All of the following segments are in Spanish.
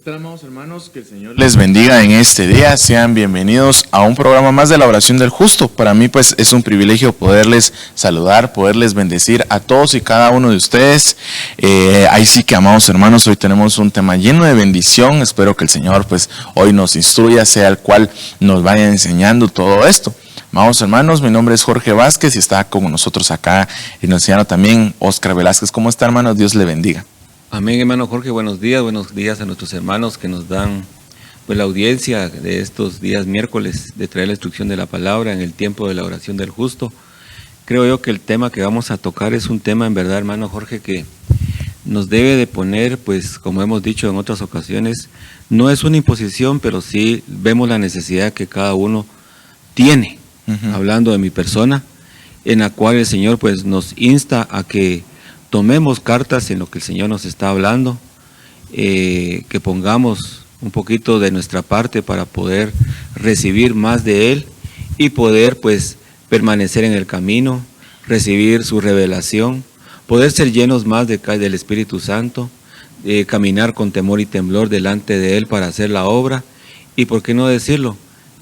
tal, amados hermanos? Que el Señor les bendiga en este día. Sean bienvenidos a un programa más de la oración del justo. Para mí pues es un privilegio poderles saludar, poderles bendecir a todos y cada uno de ustedes. Ahí sí que, amados hermanos, hoy tenemos un tema lleno de bendición. Espero que el Señor pues hoy nos instruya, sea el cual nos vaya enseñando todo esto. Amados hermanos, mi nombre es Jorge Vázquez y está con nosotros acá el anciano también, Oscar Velázquez. ¿Cómo está, hermano? Dios le bendiga. Amén, hermano Jorge, buenos días a nuestros hermanos que nos dan pues la audiencia de estos días miércoles de traer la instrucción de la palabra en el tiempo de la oración del justo. Creo yo que el tema que vamos a tocar es un tema en verdad, hermano Jorge, que nos debe de poner, pues como hemos dicho en otras ocasiones, no es una imposición, pero sí vemos la necesidad que cada uno tiene, hablando de mi persona, en la cual el Señor pues nos insta a que tomemos cartas en lo que el Señor nos está hablando, que pongamos un poquito de nuestra parte para poder recibir más de Él y poder pues permanecer en el camino, recibir su revelación, poder ser llenos más del Espíritu Santo, caminar con temor y temblor delante de Él para hacer la obra y, por qué no decirlo,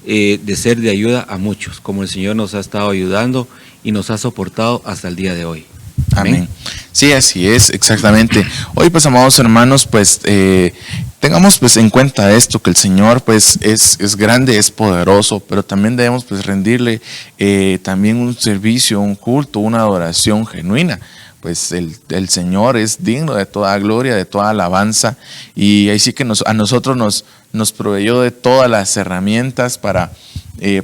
de ser de ayuda a muchos, como el Señor nos ha estado ayudando y nos ha soportado hasta el día de hoy. Amén. Sí, así es, exactamente. Hoy pues, amados hermanos, pues tengamos pues en cuenta esto, que el Señor pues es grande, es poderoso, pero también debemos pues rendirle también un servicio, un culto, una adoración genuina. Pues el Señor es digno de toda gloria, de toda alabanza, y ahí sí que a nosotros nos proveyó de todas las herramientas para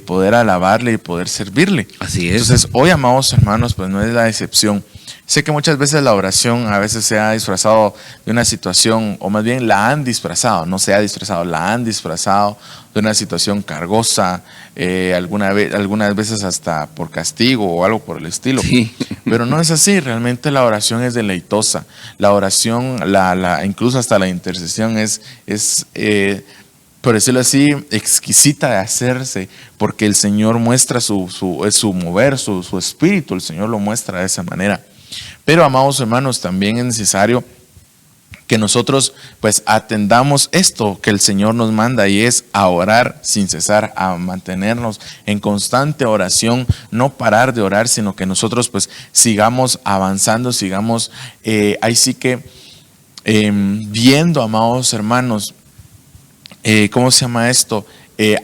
poder alabarle y poder servirle. Así es. Entonces hoy, amados hermanos, pues no es la excepción. Sé que muchas veces la oración a veces se ha disfrazado de una situación, o más bien la han disfrazado, no se ha disfrazado, la han disfrazado de una situación cargosa, algunas veces hasta por castigo o algo por el estilo. Sí. Pero no es así, realmente la oración es deleitosa. La oración, incluso hasta la intercesión es por decirlo así, exquisita de hacerse, porque el Señor muestra su mover, su espíritu, el Señor lo muestra de esa manera. Pero, amados hermanos, también es necesario que nosotros pues atendamos esto que el Señor nos manda, y es a orar sin cesar, a mantenernos en constante oración, no parar de orar, sino que nosotros pues sigamos avanzando, sigamos ahí sí que viendo, amados hermanos, ¿cómo se llama esto?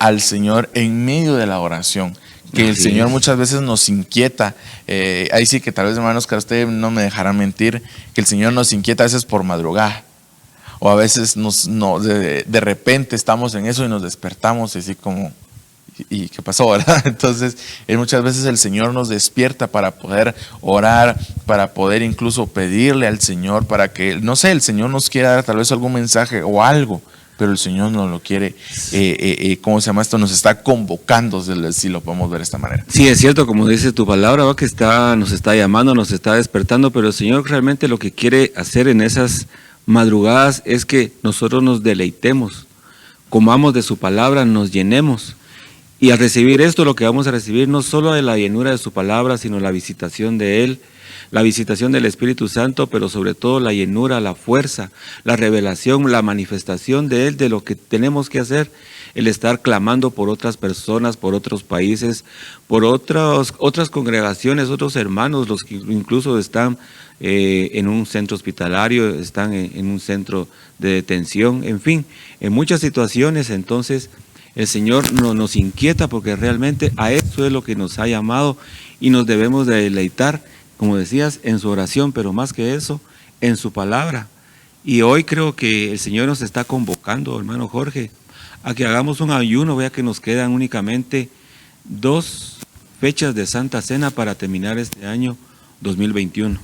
Al Señor en medio de la oración. Que el Señor muchas veces nos inquieta, ahí sí que tal vez, hermanos, que usted no me dejará mentir, que el Señor nos inquieta a veces por madrugada, o a veces de repente estamos en eso y nos despertamos así como, ¿y qué pasó, verdad? Entonces, muchas veces el Señor nos despierta para poder orar, para poder incluso pedirle al Señor, para que, no sé, el Señor nos quiera dar tal vez algún mensaje o algo, pero el Señor no lo quiere, ¿cómo se llama esto? Nos está convocando, si lo podemos ver de esta manera. Sí, es cierto, como dice tu palabra, que nos está llamando, nos está despertando, pero el Señor realmente lo que quiere hacer en esas madrugadas es que nosotros nos deleitemos, comamos de su palabra, nos llenemos. Y al recibir esto, lo que vamos a recibir no solo de la llenura de su palabra, sino la visitación de Él, la visitación del Espíritu Santo, pero sobre todo la llenura, la fuerza, la revelación, la manifestación de Él, de lo que tenemos que hacer, el estar clamando por otras personas, por otros países, por otras congregaciones, otros hermanos, los que incluso están en un centro hospitalario, están en un centro de detención, en fin, en muchas situaciones. Entonces el Señor nos inquieta, porque realmente a eso es lo que nos ha llamado, y nos debemos de deleitar, como decías, en su oración, pero más que eso, en su palabra. Y hoy creo que el Señor nos está convocando, hermano Jorge, a que hagamos un ayuno. Vea que nos quedan únicamente 2 fechas de Santa Cena para terminar este año 2021.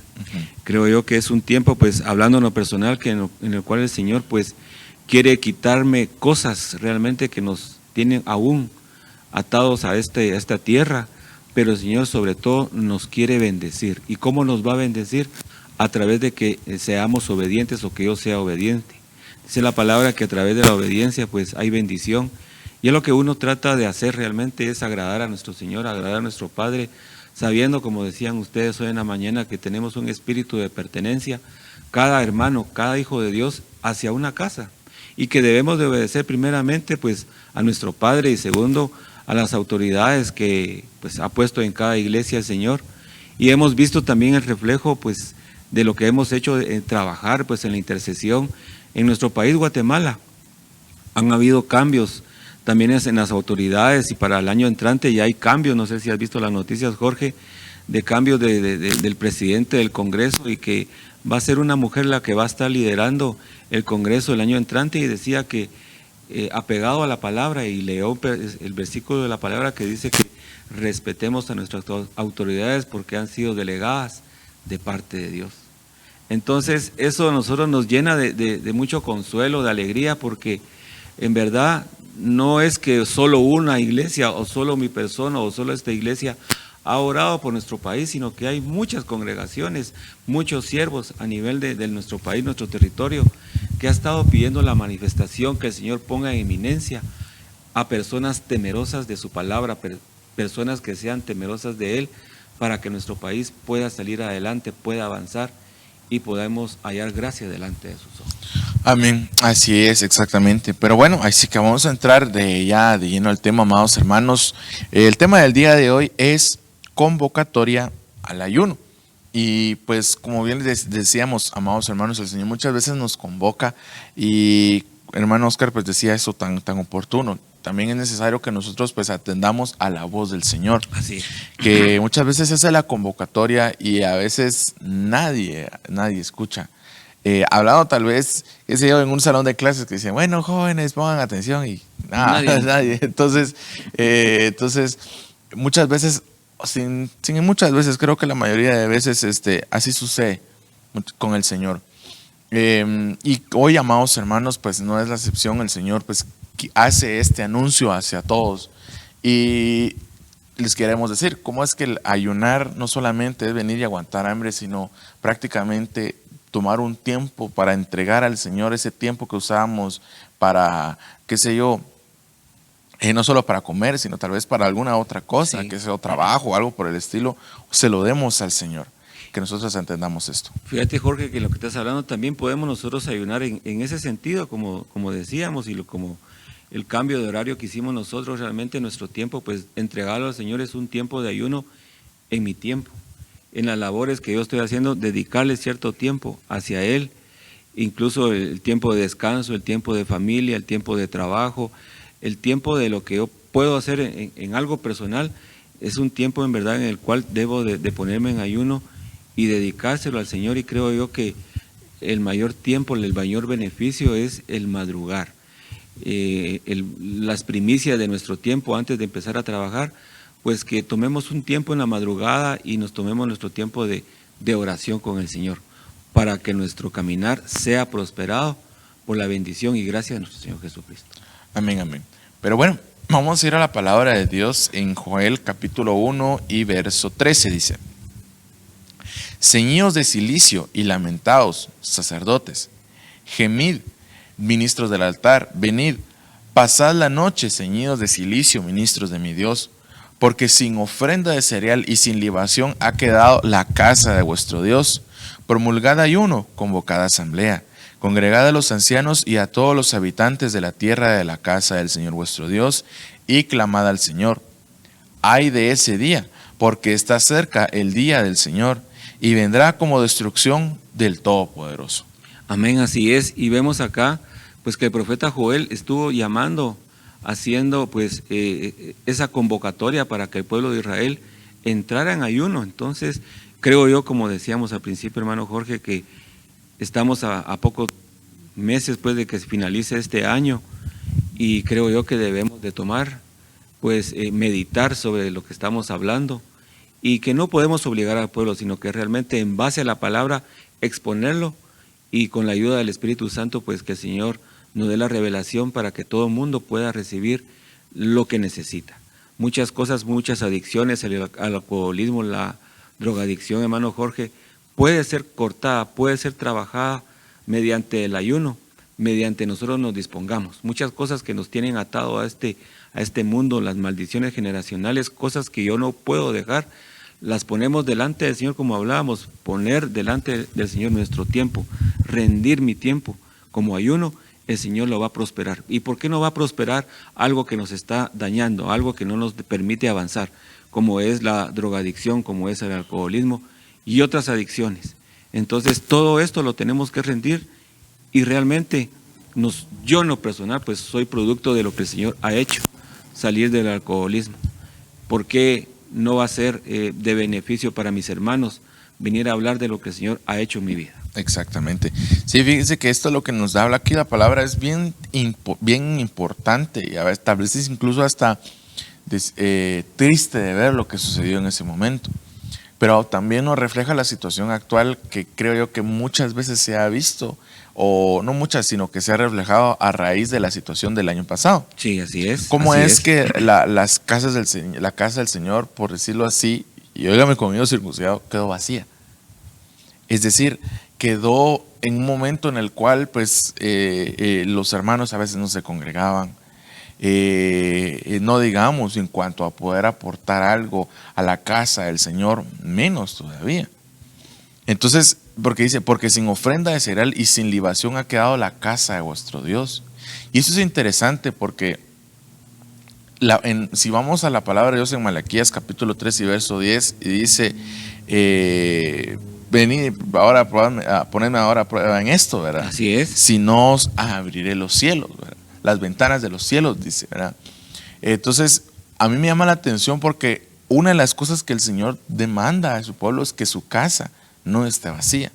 Creo yo que es un tiempo, pues, hablando en lo personal, en el cual el Señor pues quiere quitarme cosas realmente que nos tienen aún atados a esta tierra, pero el Señor sobre todo nos quiere bendecir. ¿Y cómo nos va a bendecir? A través de que seamos obedientes, o que yo sea obediente. Dice la palabra que a través de la obediencia pues hay bendición, y es lo que uno trata de hacer realmente, es agradar a nuestro Señor, agradar a nuestro Padre, sabiendo, como decían ustedes hoy en la mañana, que tenemos un espíritu de pertenencia, cada hermano, cada hijo de Dios, hacia una casa. y que debemos de obedecer primeramente pues a nuestro Padre y segundo a las autoridades que pues ha puesto en cada iglesia el Señor. Y hemos visto también el reflejo pues de lo que hemos hecho en trabajar pues en la intercesión en nuestro país, Guatemala. Han habido cambios también en las autoridades y para el año entrante ya hay cambios, no sé si has visto las noticias, Jorge, de cambios del presidente del Congreso y que va a ser una mujer la que va a estar liderando el Congreso el año entrante y decía que apegado a la palabra y leo el versículo de la palabra que dice que respetemos a nuestras autoridades porque han sido delegadas de parte de Dios. Entonces eso a nosotros nos llena de mucho consuelo, de alegría, porque en verdad no es que solo una iglesia o solo mi persona o solo esta iglesia ha orado por nuestro país, sino que hay muchas congregaciones, muchos siervos a nivel de nuestro país, nuestro territorio, que ha estado pidiendo la manifestación, que el Señor ponga en eminencia a personas temerosas de su palabra, personas que sean temerosas de Él, para que nuestro país pueda salir adelante, pueda avanzar y podamos hallar gracia delante de sus ojos. Amén, así es, exactamente. Pero bueno, así que vamos a entrar de lleno al tema, amados hermanos. El tema del día de hoy es convocatoria al ayuno. Y pues como bien les decíamos, amados hermanos, el Señor muchas veces nos convoca y hermano Oscar pues decía eso tan oportuno. También es necesario que nosotros pues atendamos a la voz del Señor. Así. Que muchas veces esa es la convocatoria y a veces nadie escucha. Hablado tal vez, qué sé yo, en un salón de clases que dicen, bueno, jóvenes, pongan atención y nadie. Entonces, muchas veces, muchas veces, creo que la mayoría de veces así sucede con el Señor. Y hoy, amados hermanos, pues no es la excepción. El Señor pues hace este anuncio hacia todos y les queremos decir cómo es que el ayunar no solamente es venir y aguantar hambre, sino prácticamente tomar un tiempo para entregar al Señor ese tiempo que usábamos para, qué sé yo, no solo para comer, sino tal vez para alguna otra cosa, que sea trabajo o algo por el estilo, se lo demos al Señor. Que nosotros entendamos esto. Fíjate, Jorge, que lo que estás hablando también podemos nosotros ayunar en ese sentido, como decíamos, y como el cambio de horario que hicimos nosotros, realmente nuestro tiempo, pues entregarlo al Señor es un tiempo de ayuno en mi tiempo. En las labores que yo estoy haciendo, dedicarle cierto tiempo hacia Él, incluso el tiempo de descanso, el tiempo de familia, el tiempo de trabajo, el tiempo de lo que yo puedo hacer en algo personal, es un tiempo en verdad en el cual debo de ponerme en ayuno y dedicárselo al Señor, y creo yo que el mayor tiempo, el mayor beneficio es el madrugar. Las primicias de nuestro tiempo antes de empezar a trabajar, pues que tomemos un tiempo en la madrugada y nos tomemos nuestro tiempo de oración con el Señor, para que nuestro caminar sea prosperado por la bendición y gracia de nuestro Señor Jesucristo. Amén, amén. Pero bueno, vamos a ir a la palabra de Dios en Joel capítulo 1 y verso 13, dice: ceñíos de cilicio y lamentaos, sacerdotes, gemid, ministros del altar, venid, pasad la noche ceñidos de cilicio, ministros de mi Dios, porque sin ofrenda de cereal y sin libación ha quedado la casa de vuestro Dios. Promulgad ayuno, convocad asamblea, congregad a los ancianos y a todos los habitantes de la tierra de la casa del Señor vuestro Dios, y clamad al Señor. Ay de ese día, porque está cerca el día del Señor, y vendrá como destrucción del Todopoderoso. Amén, así es. Y vemos acá pues que el profeta Joel estuvo llamando, haciendo pues esa convocatoria para que el pueblo de Israel entrara en ayuno. Entonces creo yo, como decíamos al principio, hermano Jorge, que estamos a pocos meses pues de que se finalice este año, y creo yo que debemos de tomar pues meditar sobre lo que estamos hablando, y que no podemos obligar al pueblo, sino que realmente en base a la palabra exponerlo, y con la ayuda del Espíritu Santo pues que el Señor nos dé la revelación para que todo el mundo pueda recibir lo que necesita. Muchas cosas, muchas adicciones, el alcoholismo, la drogadicción, hermano Jorge, puede ser cortada, puede ser trabajada mediante el ayuno, mediante nosotros nos dispongamos. Muchas cosas que nos tienen atado a este mundo, las maldiciones generacionales, cosas que yo no puedo dejar, las ponemos delante del Señor, como hablábamos, poner delante del Señor nuestro tiempo, rendir mi tiempo como ayuno, el Señor lo va a prosperar. ¿Y por qué no va a prosperar algo que nos está dañando, algo que no nos permite avanzar, como es la drogadicción, como es el alcoholismo y otras adicciones? Entonces, todo esto lo tenemos que rendir y realmente yo en lo personal, pues soy producto de lo que el Señor ha hecho, salir del alcoholismo. ¿Por qué no va a ser de beneficio para mis hermanos venir a hablar de lo que el Señor ha hecho en mi vida? Exactamente. Sí, fíjense que esto es lo que nos habla aquí la palabra, es bien importante y a veces, tal vez es incluso hasta triste de ver lo que sucedió en ese momento. Pero también nos refleja la situación actual que creo yo que muchas veces se ha visto, o no muchas, sino que se ha reflejado a raíz de la situación del año pasado. Sí, así es. ¿Cómo así es que las casas la casa del Señor, por decirlo así, y óigame conmigo circuncidado, quedó vacía? Es decir, quedó en un momento en el cual pues los hermanos a veces no se congregaban, no digamos en cuanto a poder aportar algo a la casa del Señor, menos todavía. Entonces, porque dice, porque sin ofrenda de cereal y sin libación ha quedado la casa de vuestro Dios. Y eso es interesante porque si vamos a la palabra de Dios en Malaquías capítulo 3 y verso 10, y dice, venid ahora, ponedme ahora a prueba en esto, ¿verdad? Así es. Si no os abriré los cielos, ¿verdad? Las ventanas de los cielos, dice, ¿verdad? Entonces, a mí me llama la atención porque una de las cosas que el Señor demanda a su pueblo es que su casa no esté vacía.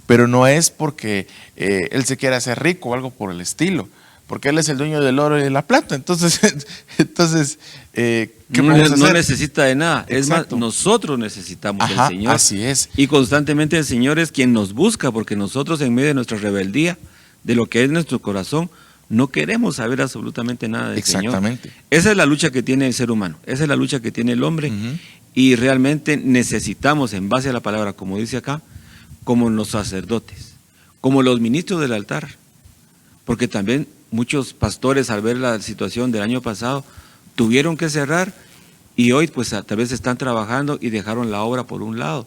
Pero no es porque Él se quiera hacer rico o algo por el estilo, porque Él es el dueño del oro y de la plata. Entonces ¿qué vamos a hacer? No necesita de nada. Exacto. Es más, nosotros necesitamos del Señor. Así es. Y constantemente el Señor es quien nos busca, porque nosotros en medio de nuestra rebeldía, de lo que es nuestro corazón, no queremos saber absolutamente nada del Señor. Exactamente. Esa es la lucha que tiene el ser humano, esa es la lucha que tiene el hombre, y realmente necesitamos, en base a la palabra, como dice acá, como los sacerdotes, como los ministros del altar, porque también muchos pastores, al ver la situación del año pasado, tuvieron que cerrar y hoy pues tal vez están trabajando y dejaron la obra por un lado.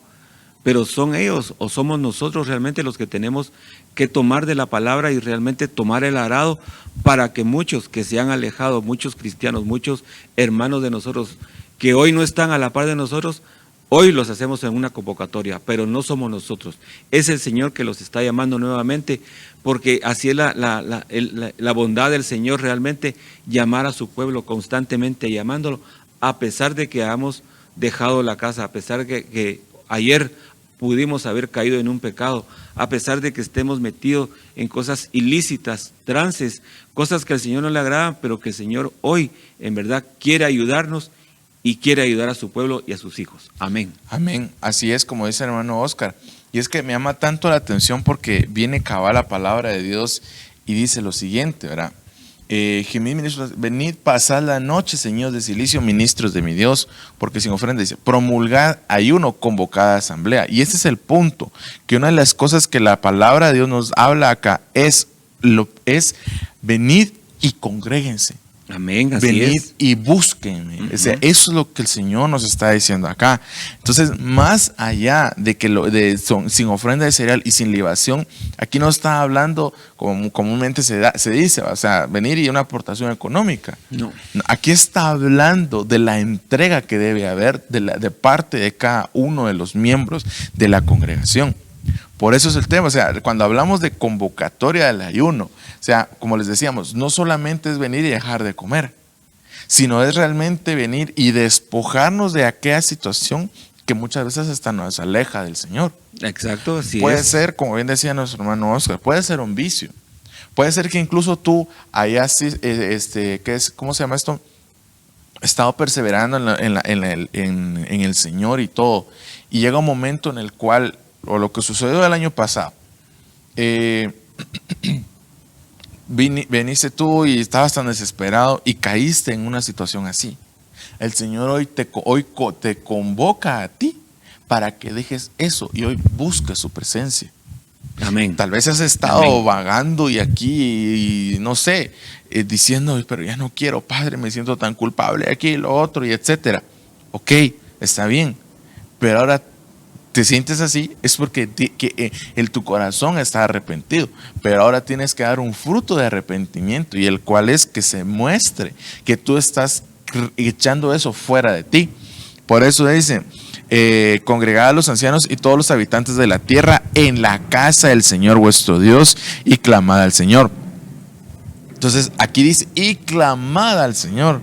Pero son ellos o somos nosotros realmente los que tenemos que tomar de la palabra y realmente tomar el arado para que muchos que se han alejado, muchos cristianos, muchos hermanos de nosotros que hoy no están a la par de nosotros, hoy los hacemos en una convocatoria, pero no somos nosotros. Es el Señor que los está llamando nuevamente, porque así es la bondad del Señor realmente, llamar a su pueblo constantemente, llamándolo, a pesar de que hayamos dejado la casa, a pesar de que ayer pudimos haber caído en un pecado, a pesar de que estemos metidos en cosas ilícitas, trances, cosas que al Señor no le agradan, pero que el Señor hoy en verdad quiere ayudarnos y quiere ayudar a su pueblo y a sus hijos. Amén. Amén. Así es, como dice el hermano Oscar. Y es que me llama tanto la atención porque viene cabal la palabra de Dios y dice lo siguiente, ¿verdad? Gemid, ministros, venid, pasad la noche, señores de Cilicio, ministros de mi Dios, porque sin ofrenda dice, promulgad ayuno, convocada asamblea. Y ese es el punto, que una de las cosas que la palabra de Dios nos habla acá es venid y congréguense. Amén, así venid es. y búsquenme. O sea, eso es lo que el Señor nos está diciendo acá. Entonces, más allá de que sin ofrenda de cereal y sin libación, aquí no está hablando como comúnmente se dice, o sea, venir y una aportación económica. No. Aquí está hablando de la entrega que debe haber de parte de cada uno de los miembros de la congregación. Por eso es el tema, o sea, cuando hablamos de convocatoria del ayuno, o sea, como les decíamos, no solamente es venir y dejar de comer, sino es realmente venir y despojarnos de aquella situación que muchas veces hasta nos aleja del Señor. Exacto, así puede es. ser, como bien decía nuestro hermano Oscar, puede ser un vicio, puede ser que incluso tú hayas, ¿cómo se llama esto? Estado perseverando en el Señor y todo, y llega un momento en el cual, o lo que sucedió el año pasado, viniste tú y estabas tan desesperado y caíste en una situación así. El Señor hoy te convoca a ti para que dejes eso y hoy busques su presencia. Amén. Tal vez has estado vagando y aquí, y no sé, diciendo, pero ya no quiero, Padre, me siento tan culpable aquí y lo otro, y etcétera. Ok, está bien, pero ahora te sientes así, es porque tu corazón está arrepentido, pero ahora tienes que dar un fruto de arrepentimiento, y el cual es que se muestre que tú estás echando eso fuera de ti. Por eso dice, congregad a los ancianos y todos los habitantes de la tierra en la casa del Señor vuestro Dios, y clamad al Señor. Entonces aquí dice, y clamad al Señor.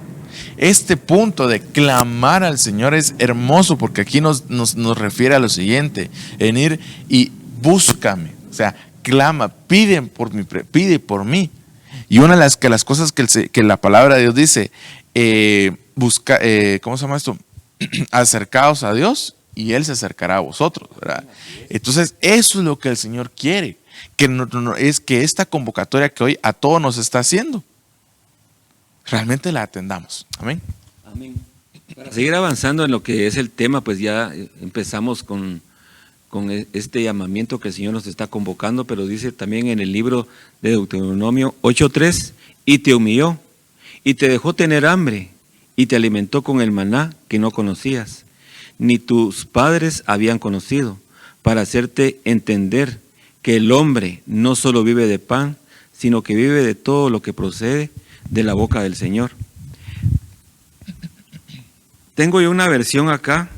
Este punto de clamar al Señor es hermoso, porque aquí nos refiere a lo siguiente: venir y búscame, o sea, clama, pide por mí. Y una de las cosas que la palabra de Dios dice, ¿cómo se llama esto? Acercaos a Dios y Él se acercará a vosotros, ¿verdad? Entonces eso es lo que el Señor quiere, es que esta convocatoria que hoy a todos nos está haciendo, realmente la atendamos. Amén. Amén. Para seguir avanzando en lo que es el tema, pues ya empezamos con este llamamiento que el Señor nos está convocando, pero dice también en el libro de Deuteronomio 8:3, y te humilló, y te dejó tener hambre, y te alimentó con el maná que no conocías, ni tus padres habían conocido, para hacerte entender que el hombre no solo vive de pan, sino que vive de todo lo que procede de la boca del Señor. Tengo yo una versión acá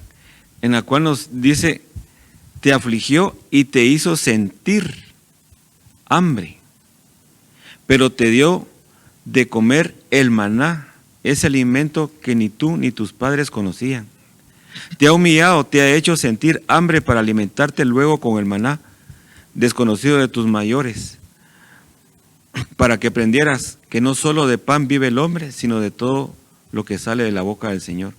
en la cual nos dice, te afligió y te hizo sentir hambre, pero te dio de comer el maná, ese alimento que ni tú ni tus padres conocían. Te ha humillado, te ha hecho sentir hambre para alimentarte luego con el maná, desconocido de tus mayores, para que aprendieras que no solo de pan vive el hombre, sino de todo lo que sale de la boca del Señor.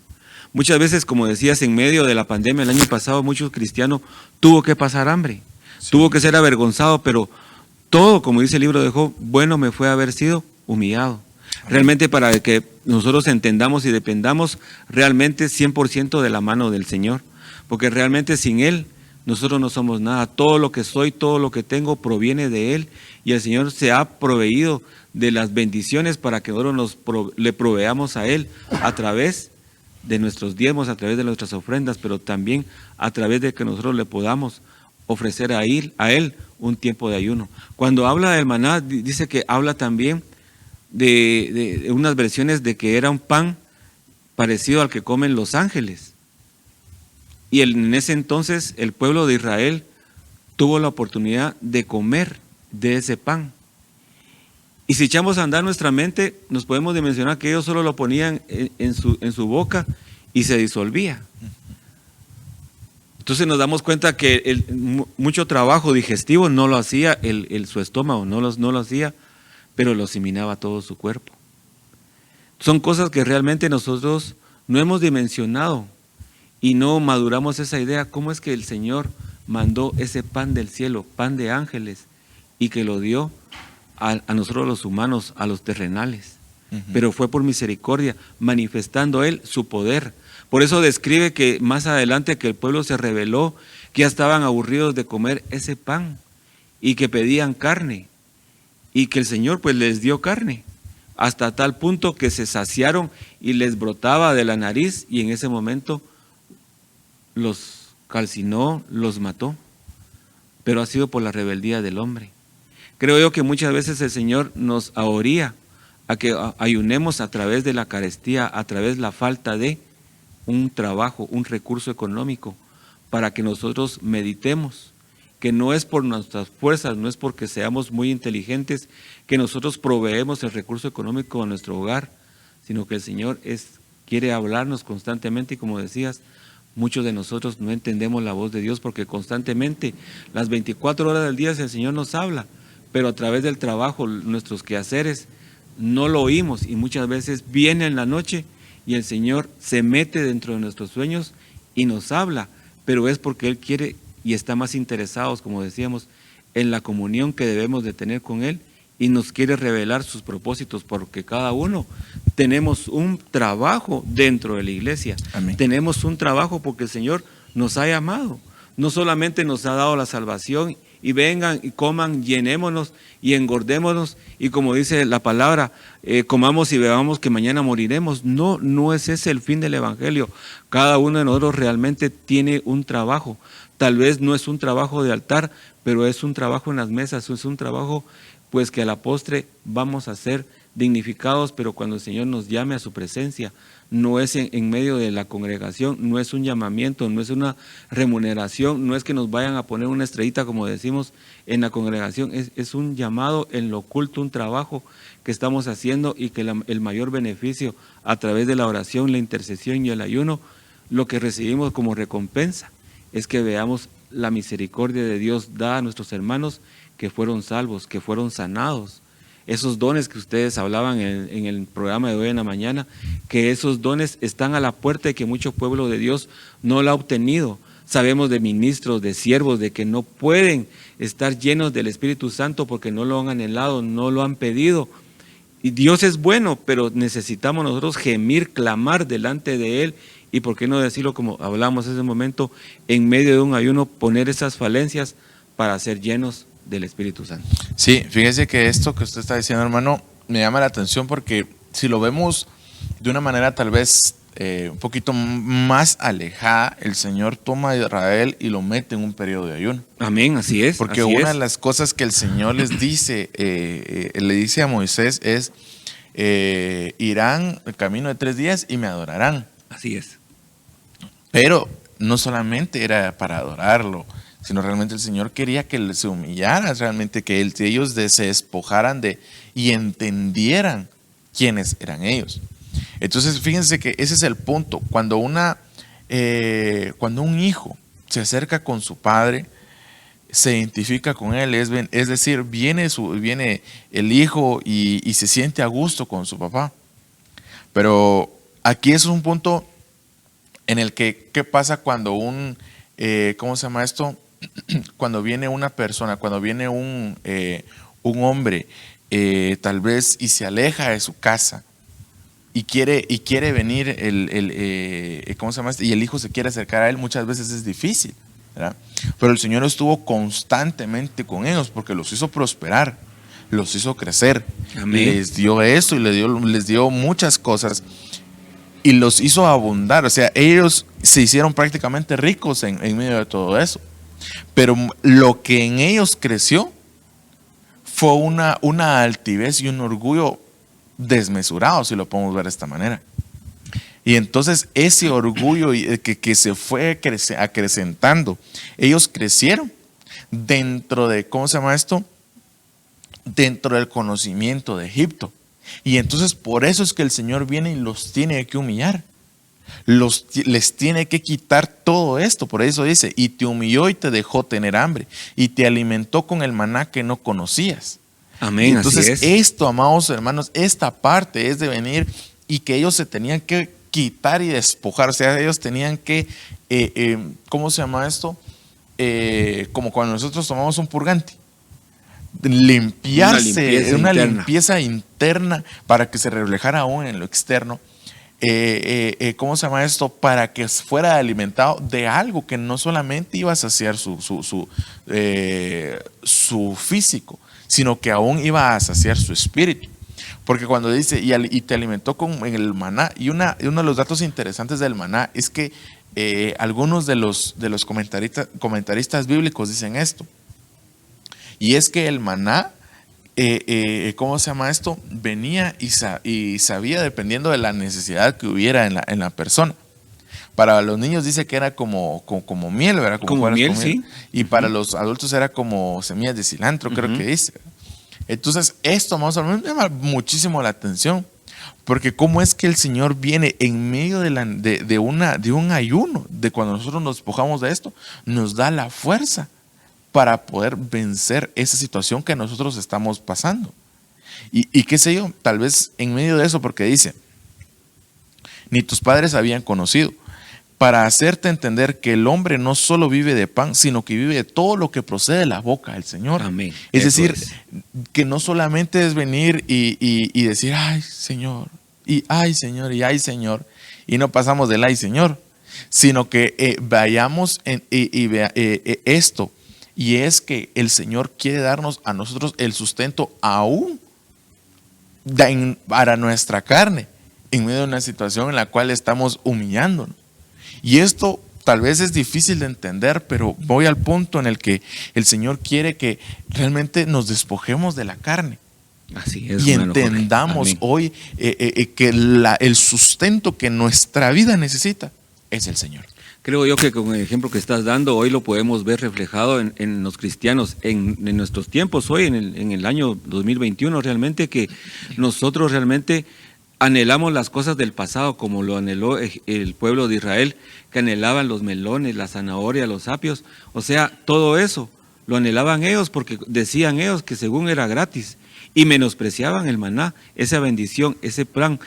Muchas veces, como decías, en medio de la pandemia el año pasado, muchos cristianos tuvo que pasar hambre, sí, tuvo que ser avergonzado, pero todo, como dice el libro de Job, bueno me fue haber sido humillado. Realmente, para que nosotros entendamos y dependamos realmente 100% de la mano del Señor, porque realmente sin Él nosotros no somos nada. Todo lo que soy, todo lo que tengo proviene de Él, y el Señor se ha proveído de las bendiciones para que nosotros le proveamos a Él a través de nuestros diezmos, a través de nuestras ofrendas, pero también a través de que nosotros le podamos ofrecer a Él un tiempo de ayuno. Cuando habla del maná, dice que habla también de unas versiones de que era un pan parecido al que comen los ángeles. Y en ese entonces el pueblo de Israel tuvo la oportunidad de comer de ese pan. Y si echamos a andar nuestra mente, nos podemos dimensionar que ellos solo lo ponían en su boca y se disolvía. Entonces nos damos cuenta que mucho trabajo digestivo no lo hacía su estómago, no lo hacía, pero lo asimilaba todo su cuerpo. Son cosas que realmente nosotros no hemos dimensionado y no maduramos esa idea. ¿Cómo es que el Señor mandó ese pan del cielo, pan de ángeles, y que lo dio a nosotros los humanos, a los terrenales? Pero fue por misericordia, manifestando Él su poder. Por eso describe que más adelante que el pueblo se rebeló, que ya estaban aburridos de comer ese pan y que pedían carne, y que el Señor pues les dio carne, hasta tal punto que se saciaron y les brotaba de la nariz, y en ese momento los calcinó, los mató. Pero ha sido por la rebeldía del hombre. Creo yo que muchas veces el Señor nos ahoría a que ayunemos a través de la carestía, a través de la falta de un trabajo, un recurso económico, para que nosotros meditemos que no es por nuestras fuerzas, no es porque seamos muy inteligentes que nosotros proveemos el recurso económico a nuestro hogar, sino que el Señor quiere hablarnos constantemente, y como decías, muchos de nosotros no entendemos la voz de Dios porque constantemente, las 24 horas del día el Señor nos habla, pero a través del trabajo, nuestros quehaceres, no lo oímos, y muchas veces viene en la noche y el Señor se mete dentro de nuestros sueños y nos habla, pero es porque Él quiere y está más interesado, como decíamos, en la comunión que debemos de tener con Él, y nos quiere revelar sus propósitos, porque cada uno tenemos un trabajo dentro de la iglesia. Amén. Tenemos un trabajo porque el Señor nos ha llamado, no solamente nos ha dado la salvación y vengan y coman, llenémonos y engordémonos, y como dice la palabra, comamos y bebamos que mañana moriremos. No, no es ese el fin del Evangelio. Cada uno de nosotros realmente tiene un trabajo. Tal vez no es un trabajo de altar, pero es un trabajo en las mesas, es un trabajo pues que a la postre vamos a ser dignificados, pero cuando el Señor nos llame a su presencia, no es en medio de la congregación, no es un llamamiento, no es una remuneración, no es que nos vayan a poner una estrellita como decimos en la congregación, es un llamado en lo oculto, un trabajo que estamos haciendo y que el mayor beneficio a través de la oración, la intercesión y el ayuno, lo que recibimos como recompensa es que veamos la misericordia de Dios dada a nuestros hermanos que fueron salvos, que fueron sanados. Esos dones que ustedes hablaban en el programa de hoy en la mañana, que esos dones están a la puerta y que mucho pueblo de Dios no lo ha obtenido. Sabemos de ministros, de siervos, de que no pueden estar llenos del Espíritu Santo porque no lo han anhelado, no lo han pedido. Y Dios es bueno, pero necesitamos nosotros gemir, clamar delante de Él. Y por qué no decirlo como hablamos ese momento, en medio de un ayuno, poner esas falencias para ser llenos del Espíritu Santo. Sí, fíjese que esto que usted está diciendo, hermano, me llama la atención porque si lo vemos de una manera tal vez un poquito más alejada, el Señor toma a Israel y lo mete en un periodo de ayuno. Amén, así es. Porque así una es. de las cosas que el Señor les dice, le dice a Moisés es, irán el camino de 3 días y me adorarán. Así es. Pero no solamente era para adorarlo, sino realmente el Señor quería que se humillara, realmente que ellos se despojaran y entendieran quiénes eran ellos. Entonces, fíjense que ese es el punto. Cuando un hijo se acerca con su padre, se identifica con él, es decir, viene el hijo y se siente a gusto con su papá. Pero aquí es un punto en el que, ¿qué pasa cuando ¿cómo se llama esto? Cuando viene una persona, cuando viene un hombre, tal vez, y se aleja de su casa y quiere venir ¿cómo se llama esto? Y el hijo se quiere acercar a él, muchas veces es difícil, ¿verdad? Pero el Señor estuvo constantemente con ellos porque los hizo prosperar, los hizo crecer. Amén. Les dio esto y les dio muchas cosas y los hizo abundar. O sea, ellos se hicieron prácticamente ricos en medio de todo eso. Pero lo que en ellos creció fue una altivez y un orgullo desmesurado, si lo podemos ver de esta manera. Y entonces ese orgullo que se fue acrecentando, ellos crecieron dentro de, ¿cómo se llama esto? Dentro del conocimiento de Egipto. Y entonces por eso es que el Señor viene y los tiene que humillar. Les tiene que quitar todo esto. Por eso dice, y te humilló y te dejó tener hambre y te alimentó con el maná que no conocías. Amén. Y entonces así es. esto, amados hermanos, esta parte es de venir y que ellos se tenían que quitar y despojar. O sea, ellos tenían que, ¿cómo se llama esto? Como cuando nosotros tomamos un purgante. Limpiarse, una limpieza interna para que se reflejara aún en lo externo. ¿Cómo se llama esto? Para que fuera alimentado de algo que no solamente iba a saciar su físico, sino que aún iba a saciar su espíritu. Porque cuando dice, y te alimentó con el maná, y uno de los datos interesantes del maná es que algunos de los comentaristas bíblicos dicen esto, y es que el maná, ¿cómo se llama esto? Venía y sabía dependiendo de la necesidad que hubiera en la persona. Para los niños dice que era como miel, ¿verdad? Como miel, sí. Y para los adultos era como semillas de cilantro, creo que dice. Entonces, esto más o menos me llama muchísimo la atención. Porque cómo es que el Señor viene en medio de un ayuno, de cuando nosotros nos despojamos de esto, nos da la fuerza para poder vencer esa situación que nosotros estamos pasando. Y qué sé yo, tal vez en medio de eso, porque dice, ni tus padres habían conocido, para hacerte entender que el hombre no solo vive de pan, sino que vive de todo lo que procede de la boca del Señor. Amén. Es decir, que no solamente es venir y decir, ay Señor, y ay Señor, y ay Señor, y no pasamos del ay Señor, sino que vayamos esto Y es que el Señor quiere darnos a nosotros el sustento aún para nuestra carne, en medio de una situación en la cual estamos humillándonos. Y esto tal vez es difícil de entender, pero voy al punto en el que el Señor quiere que realmente nos despojemos de la carne. Así es, Y hermano Jorge. entendamos Amén. hoy que el sustento que nuestra vida necesita es el Señor. Creo yo que con el ejemplo que estás dando, hoy lo podemos ver reflejado en los cristianos, en nuestros tiempos, hoy en el año 2021, realmente que nosotros realmente anhelamos las cosas del pasado, como lo anheló el pueblo de Israel, que anhelaban los melones, la zanahoria, los apios. O sea, todo eso lo anhelaban ellos porque decían ellos que según era gratis y menospreciaban el maná, esa bendición, ese plan,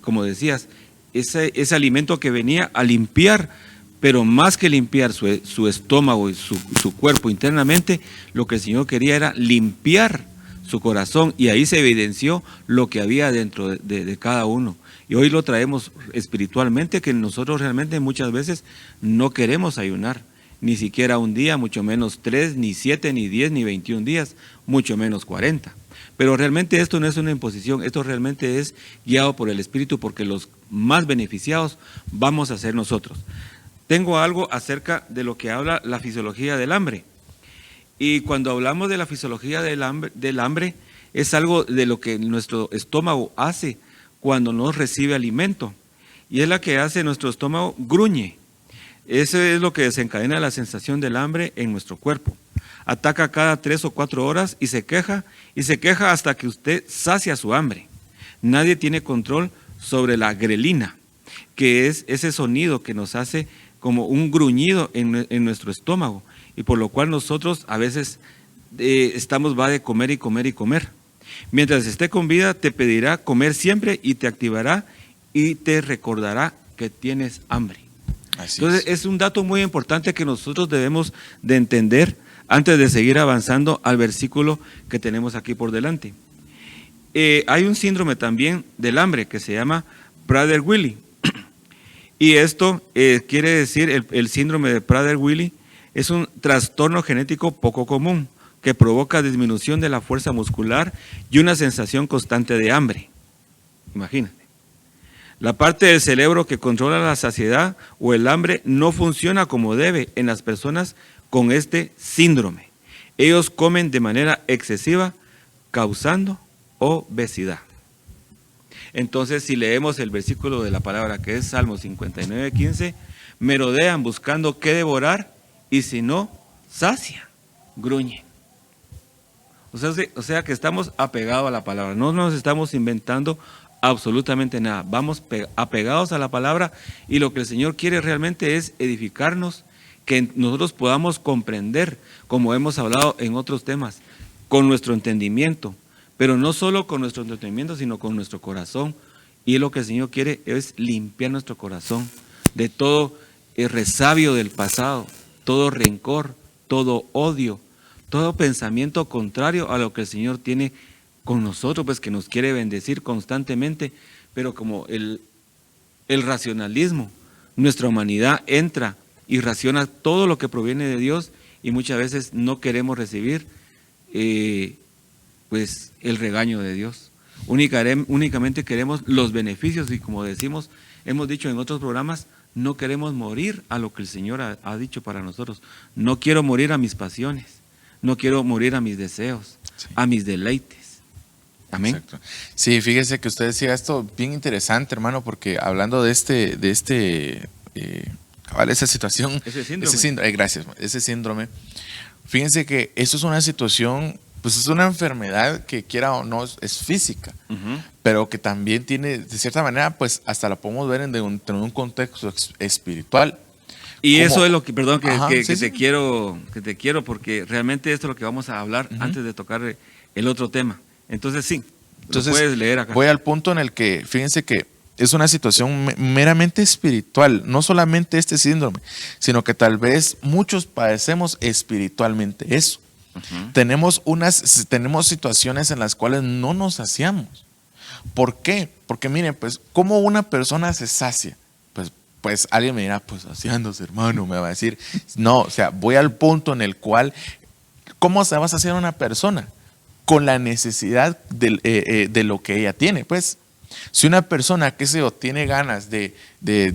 como decías, ese alimento que venía a limpiar, pero más que limpiar su estómago y su cuerpo internamente, lo que el Señor quería era limpiar su corazón, y ahí se evidenció lo que había dentro de cada uno. Y hoy lo traemos espiritualmente, que nosotros realmente muchas veces no queremos ayunar, ni siquiera un día, mucho menos 3, ni 7, ni 10, ni 21 días, mucho menos 40. Pero realmente esto no es una imposición, esto realmente es guiado por el Espíritu, porque los más beneficiados vamos a ser nosotros. Tengo algo acerca de lo que habla la fisiología del hambre. Y cuando hablamos de la fisiología del hambre, es algo de lo que nuestro estómago hace cuando no recibe alimento. Y es la que hace nuestro estómago gruñe. Eso es lo que desencadena la sensación del hambre en nuestro cuerpo. Ataca cada 3 o 4 horas y se queja hasta que usted sacia su hambre. Nadie tiene control sobre la grelina, que es ese sonido que nos hace como un gruñido en nuestro estómago, y por lo cual nosotros a veces va de comer y comer y comer. Mientras esté con vida, te pedirá comer siempre y te activará y te recordará que tienes hambre. Entonces es un dato muy importante que nosotros debemos de entender antes de seguir avanzando al versículo que tenemos aquí por delante. Hay un síndrome también del hambre que se llama Prader-Willi. Y esto quiere decir, el síndrome de Prader-Willi es un trastorno genético poco común que provoca disminución de la fuerza muscular y una sensación constante de hambre. Imagínate. La parte del cerebro que controla la saciedad o el hambre no funciona como debe en las personas con este síndrome. Ellos comen de manera excesiva, causando obesidad. Entonces, si leemos el versículo de la palabra, que es Salmo 59:15, merodean buscando qué devorar, y si no, sacian, gruñen. O sea que estamos apegados a la palabra, no nos estamos inventando absolutamente nada, vamos apegados a la palabra, y lo que el Señor quiere realmente es edificarnos, que nosotros podamos comprender, como hemos hablado en otros temas, con nuestro entendimiento, pero no solo con nuestro entendimiento, sino con nuestro corazón. Y lo que el Señor quiere es limpiar nuestro corazón de todo el resabio del pasado, todo rencor, todo odio, todo pensamiento contrario a lo que el Señor tiene con nosotros, pues que nos quiere bendecir constantemente, pero como el racionalismo, nuestra humanidad entra y raciona todo lo que proviene de Dios, y muchas veces no queremos recibir pues el regaño de Dios. Únicamente queremos los beneficios, y como hemos dicho en otros programas, no queremos morir a lo que el Señor ha dicho para nosotros. No quiero morir a mis pasiones, no quiero morir a mis deseos, sí, a mis deleites. Amén. Exacto. Sí, fíjese que usted decía esto bien interesante, hermano, porque hablando de esa situación, ese síndrome. Gracias, ese síndrome, fíjense que eso es una situación, pues es una enfermedad que quiera o no es física, pero que también tiene, de cierta manera, pues hasta la podemos ver en un contexto espiritual. Y eso es lo que, perdón, te quiero, porque realmente esto es lo que vamos a hablar antes de tocar el otro tema. Entonces sí, entonces, puedes leer acá. Voy al punto en el que, fíjense que es una situación meramente espiritual, no solamente este síndrome, sino que tal vez muchos padecemos espiritualmente eso. Tenemos situaciones en las cuales no nos saciamos. ¿Por qué? Porque miren, pues, ¿cómo una persona se sacia? Pues pues alguien me dirá, pues saciándose, hermano, me va a decir. No, o sea, voy al punto en el cual, ¿cómo se va a saciar una persona? Con la necesidad de lo que ella tiene, pues. Si una persona, qué sé yo, tiene ganas de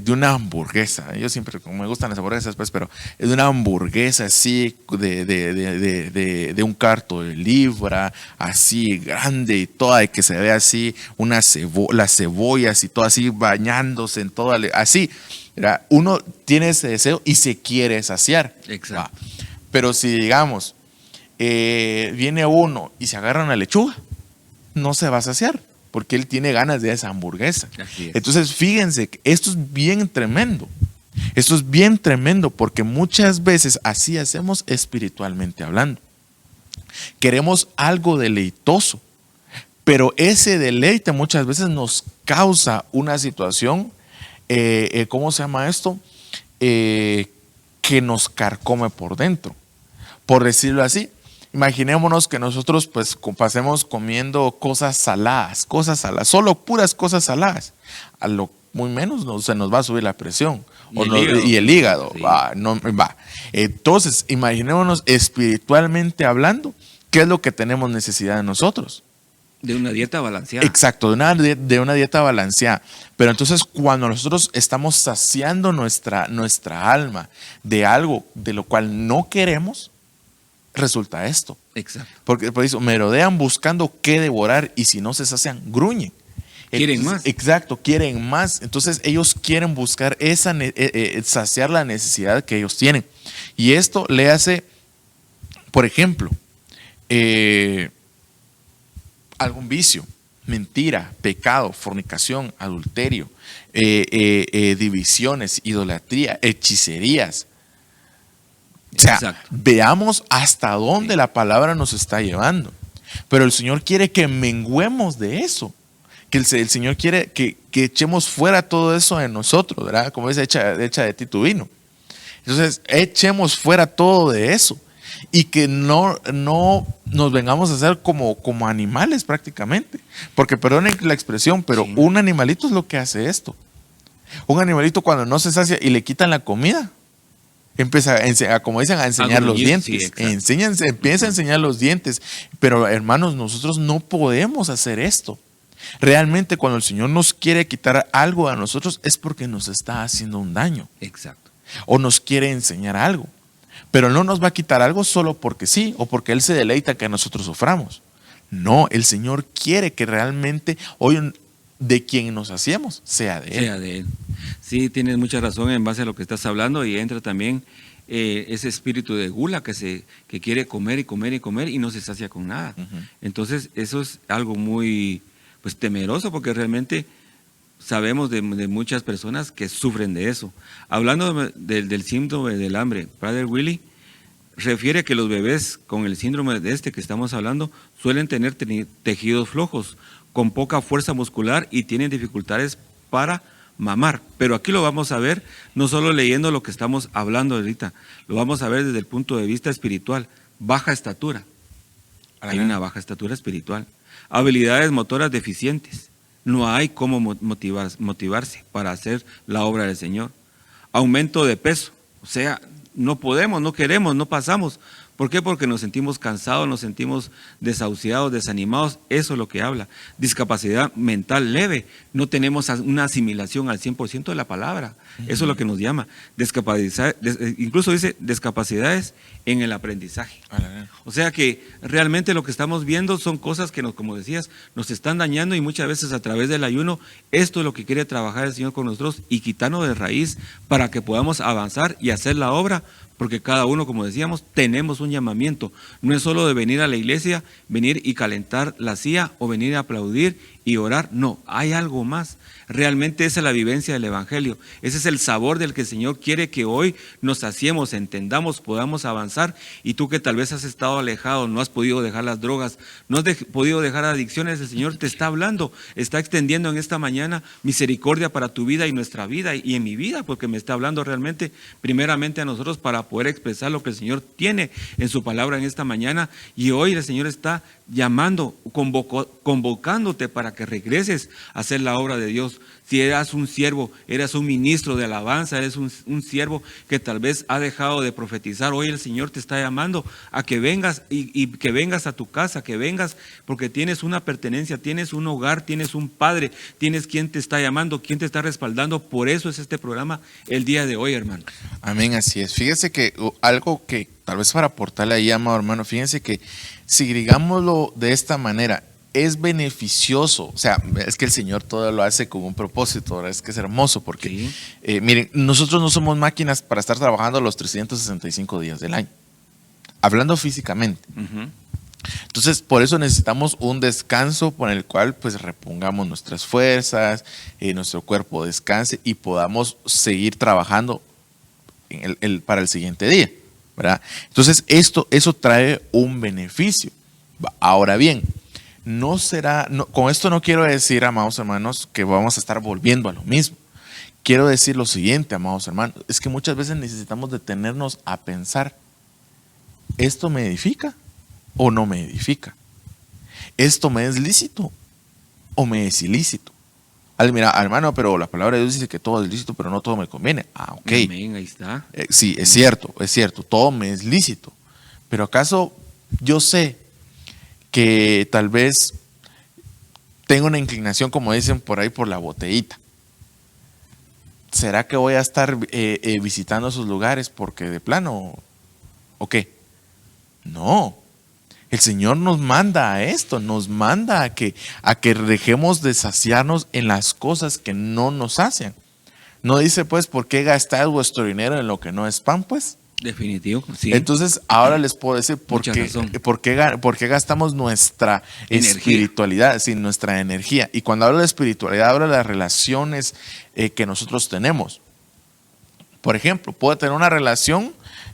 una hamburguesa, yo siempre, como me gustan las hamburguesas, pues, pero de una hamburguesa así, de un cuarto de libra, así grande y toda, y que se ve así, las cebollas y todo así, bañándose en todo, así, ¿verdad? Uno tiene ese deseo y se quiere saciar. Exacto. Pero si, digamos, viene uno y se agarra una lechuga, no se va a saciar, porque él tiene ganas de esa hamburguesa. Así es. Entonces, fíjense, que esto es bien tremendo. Esto es bien tremendo porque muchas veces así hacemos espiritualmente hablando. Queremos algo deleitoso, pero ese deleite muchas veces nos causa una situación, ¿cómo se llama esto? Que nos carcome por dentro, por decirlo así. Imaginémonos que nosotros pues pasemos comiendo cosas saladas, solo puras cosas saladas. A lo muy menos se nos va a subir la presión. Y el hígado. Sí. Va. Entonces, imaginémonos espiritualmente hablando, ¿qué es lo que tenemos necesidad de nosotros? De una dieta balanceada. Exacto, de una dieta balanceada. Pero entonces cuando nosotros estamos saciando nuestra alma de algo de lo cual no queremos, resulta esto. Exacto. Porque por eso merodean buscando qué devorar y si no se sacian, gruñen. Quieren Entonces, más. Exacto, quieren más. Entonces ellos quieren buscar saciar la necesidad que ellos tienen. Y esto le hace, por ejemplo, algún vicio, mentira, pecado, fornicación, adulterio, divisiones, idolatría, hechicerías. O sea, Exacto. veamos hasta dónde la palabra nos está llevando. Pero el Señor quiere que menguemos de eso. Que el Señor quiere que echemos fuera todo eso de nosotros, ¿verdad? Como es hecha de ti tu vino. Entonces, echemos fuera todo de eso. Y que no nos vengamos a hacer como animales prácticamente. Porque perdonen la expresión, pero Sí. un animalito es lo que hace esto. Un animalito cuando no se sacia y le quitan la comida, empieza como dicen, a enseñar los gruñir, dientes. sí, Empieza a enseñar los dientes. Pero hermanos, nosotros no podemos hacer esto. Realmente cuando el Señor nos quiere quitar algo a nosotros es porque nos está haciendo un daño. Exacto. O nos quiere enseñar algo. Pero no nos va a quitar algo solo porque sí, o porque Él se deleita que nosotros suframos. No, el Señor quiere que realmente hoy de quien nos hacemos sea de Él. Sea de Él. Sí, tienes mucha razón en base a lo que estás hablando y entra también ese espíritu de gula que quiere comer y comer y comer y no se sacia con nada. Ujú. Entonces eso es algo muy pues temeroso porque realmente sabemos de muchas personas que sufren de eso. Hablando del síndrome del hambre, Brother Willie refiere que los bebés con el síndrome de que estamos hablando suelen tener tejidos flojos, con poca fuerza muscular y tienen dificultades para mamar. Pero aquí lo vamos a ver no solo leyendo lo que estamos hablando ahorita, lo vamos a ver desde el punto de vista espiritual. Baja estatura. Hay una baja estatura espiritual. Habilidades motoras deficientes. No hay cómo motivarse para hacer la obra del Señor. Aumento de peso. O sea, no podemos, no queremos, no pasamos. ¿Por qué? Porque nos sentimos cansados, nos sentimos desahuciados, desanimados. Eso es lo que habla. Discapacidad mental leve. No tenemos una asimilación al 100% de la palabra. Eso es lo que nos llama. Incluso dice discapacidades en el aprendizaje. O sea que realmente lo que estamos viendo son cosas que, como decías, nos están dañando y muchas veces a través del ayuno, esto es lo que quiere trabajar el Señor con nosotros y quitarnos de raíz para que podamos avanzar y hacer la obra. Porque cada uno, como decíamos, tenemos un llamamiento. No es solo de venir a la iglesia, venir y calentar la silla o venir a aplaudir y orar. No, hay algo más. Realmente esa es la vivencia del Evangelio. Ese es el sabor del que el Señor quiere que hoy nos saciemos, entendamos, podamos avanzar. Y tú que tal vez has estado alejado, no has podido dejar las drogas, no has podido dejar adicciones, el Señor te está hablando, está extendiendo en esta mañana misericordia para tu vida y nuestra vida y en mi vida, porque me está hablando realmente primeramente a nosotros para poder expresar lo que el Señor tiene en su palabra en esta mañana. Y hoy el Señor está llamando, convocándote para que regreses a hacer la obra de Dios. Si eras un siervo, eras un ministro de alabanza, eres un siervo que tal vez ha dejado de profetizar, hoy el Señor te está llamando a que vengas y que vengas a tu casa, que vengas porque tienes una pertenencia, tienes un hogar, tienes un padre, tienes quien te está llamando, quien te está respaldando. Por eso es este programa el día de hoy, hermano. Amén, así es. Fíjese que algo que tal vez para aportarle ahí, amado hermano, fíjense que si digámoslo de esta manera, es beneficioso, o sea, es que el Señor todo lo hace con un propósito, ¿verdad? Es que es hermoso porque, Sí. miren, nosotros no somos máquinas para estar trabajando los 365 días del año, hablando físicamente. Uh-huh. Entonces, por eso necesitamos un descanso por el cual pues repongamos nuestras fuerzas, nuestro cuerpo descanse y podamos seguir trabajando para el siguiente día, ¿verdad? Entonces, eso trae un beneficio. Ahora bien, con esto no quiero decir, amados hermanos, que vamos a estar volviendo a lo mismo. Quiero decir lo siguiente, amados hermanos, es que muchas veces necesitamos detenernos a pensar, ¿esto me edifica o no me edifica? ¿Esto me es lícito o me es ilícito? Mira, hermano, pero la palabra de Dios dice que todo es lícito, pero no todo me conviene. Ok. Amén, ahí está. Sí, es cierto, todo me es lícito. Pero ¿acaso yo sé que tal vez tengo una inclinación, como dicen por ahí, por la botellita? ¿Será que voy a estar visitando esos lugares porque de plano o qué? No. El Señor nos manda a esto, nos manda a que dejemos de saciarnos en las cosas que no nos sacian. No dice pues, ¿por qué gastáis vuestro dinero en lo que no es pan, pues? Definitivo, sí. Entonces, ahora les puedo decir por qué gastamos nuestra espiritualidad, sí, nuestra energía. Y cuando hablo de espiritualidad, hablo de las relaciones que nosotros tenemos. Por ejemplo, puedo tener una relación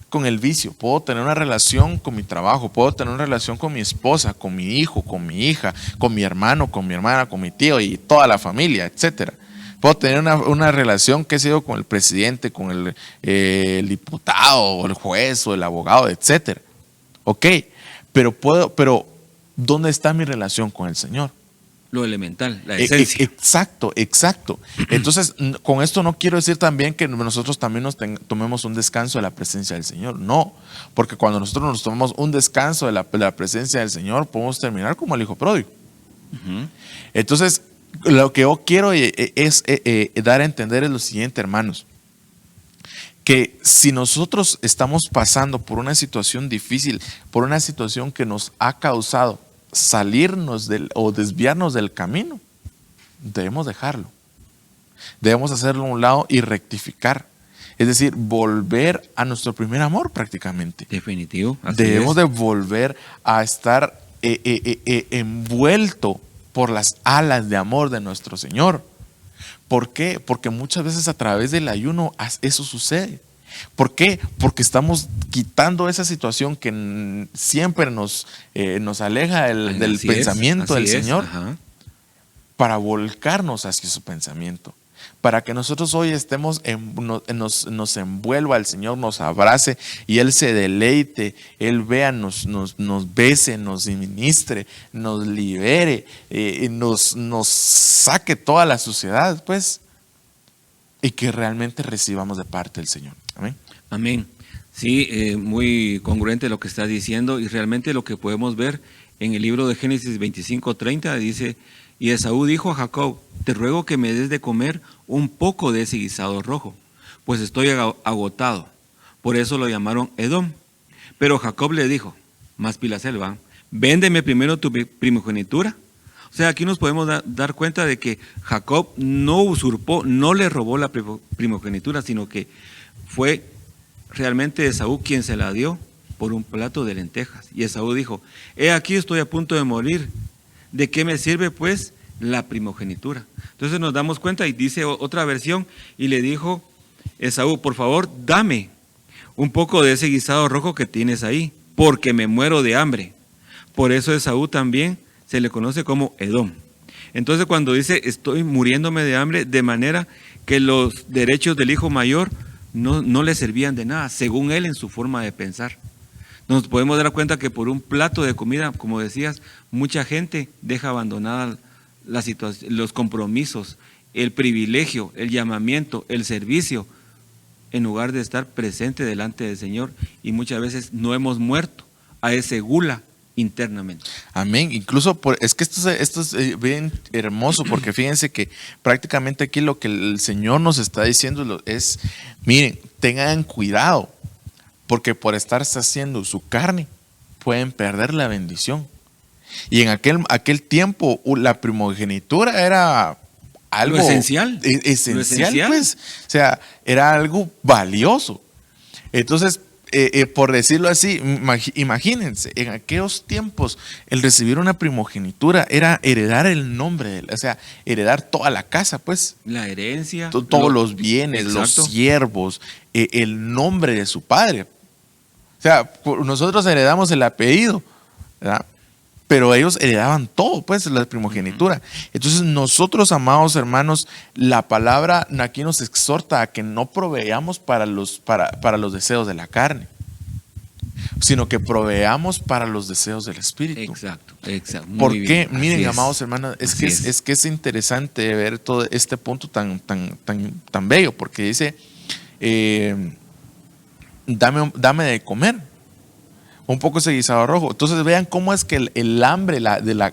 con el vicio, puedo tener una relación con mi trabajo, puedo tener una relación con mi esposa, con mi hijo, con mi hija, con mi hermano, con mi hermana, con mi tío y toda la familia, etcétera. Puedo tener una relación, qué sé yo, con el presidente, con el diputado, o el juez, o el abogado, etcétera. Ok, pero ¿dónde está mi relación con el Señor? Lo elemental, la esencia. Exacto. Entonces, con esto no quiero decir también que nosotros también tomemos un descanso de la presencia del Señor. No, porque cuando nosotros nos tomamos un descanso de la presencia del Señor, podemos terminar como el hijo pródigo. Uh-huh. Entonces, lo que yo quiero es dar a entender es lo siguiente, hermanos. Que si nosotros estamos pasando por una situación difícil, por una situación que nos ha causado salirnos o desviarnos del camino, debemos dejarlo. Debemos hacerlo a un lado y rectificar. Es decir, volver a nuestro primer amor prácticamente. Definitivo. Debemos de volver a estar envuelto por las alas de amor de nuestro Señor. ¿Por qué? Porque muchas veces a través del ayuno eso sucede. ¿Por qué? Porque estamos quitando esa situación que siempre nos aleja del pensamiento del Señor, para volcarnos hacia su pensamiento. Para que nosotros hoy estemos, nos envuelva el Señor, nos abrace y Él se deleite, Él vea, nos bese, nos ministre, nos libere, nos saque toda la suciedad, pues, y que realmente recibamos de parte del Señor. Amén. Amén. Sí, muy congruente lo que estás diciendo y realmente lo que podemos ver en el libro de Génesis 25:30 dice: y Esaú dijo a Jacob, te ruego que me des de comer un poco de ese guisado rojo, pues estoy agotado. Por eso lo llamaron Edom. Pero Jacob le dijo, más pilaselva, véndeme primero tu primogenitura. O sea, aquí nos podemos dar cuenta de que Jacob no usurpó, no le robó la primogenitura, sino que fue realmente Esaú quien se la dio por un plato de lentejas. Y Esaú dijo, he aquí estoy a punto de morir. ¿De qué me sirve pues la primogenitura? Entonces nos damos cuenta y dice otra versión y le dijo Esaú, por favor dame un poco de ese guisado rojo que tienes ahí, porque me muero de hambre. Por eso Esaú también se le conoce como Edom. Entonces cuando dice estoy muriéndome de hambre, de manera que los derechos del hijo mayor no le servían de nada, según él en su forma de pensar. Nos podemos dar cuenta que por un plato de comida, como decías, mucha gente deja abandonada la situación, los compromisos, el privilegio, el llamamiento, el servicio, en lugar de estar presente delante del Señor, y muchas veces no hemos muerto a ese gula internamente. Amén. Incluso es que esto es bien hermoso, porque fíjense que prácticamente aquí lo que el Señor nos está diciendo es, miren, tengan cuidado, porque por estar saciando su carne pueden perder la bendición. Y en aquel tiempo la primogenitura era algo esencial. Esencial, pues. O sea, era algo valioso. Entonces, por decirlo así, imagínense, en aquellos tiempos, el recibir una primogenitura era heredar el nombre, o sea, heredar toda la casa, pues. La herencia. Todos los bienes, exacto, los siervos, el nombre de su padre. O sea, nosotros heredamos el apellido, ¿verdad? Pero ellos heredaban todo, pues, la primogenitura. Entonces nosotros, amados hermanos, la palabra aquí nos exhorta a que no proveamos para los deseos de la carne, sino que proveamos para los deseos del Espíritu. Exacto. ¿Por qué? Miren, amados hermanos, es que es interesante ver todo este punto tan bello, porque dice, dame de comer un poco ese guisado rojo. Entonces vean cómo es que el hambre,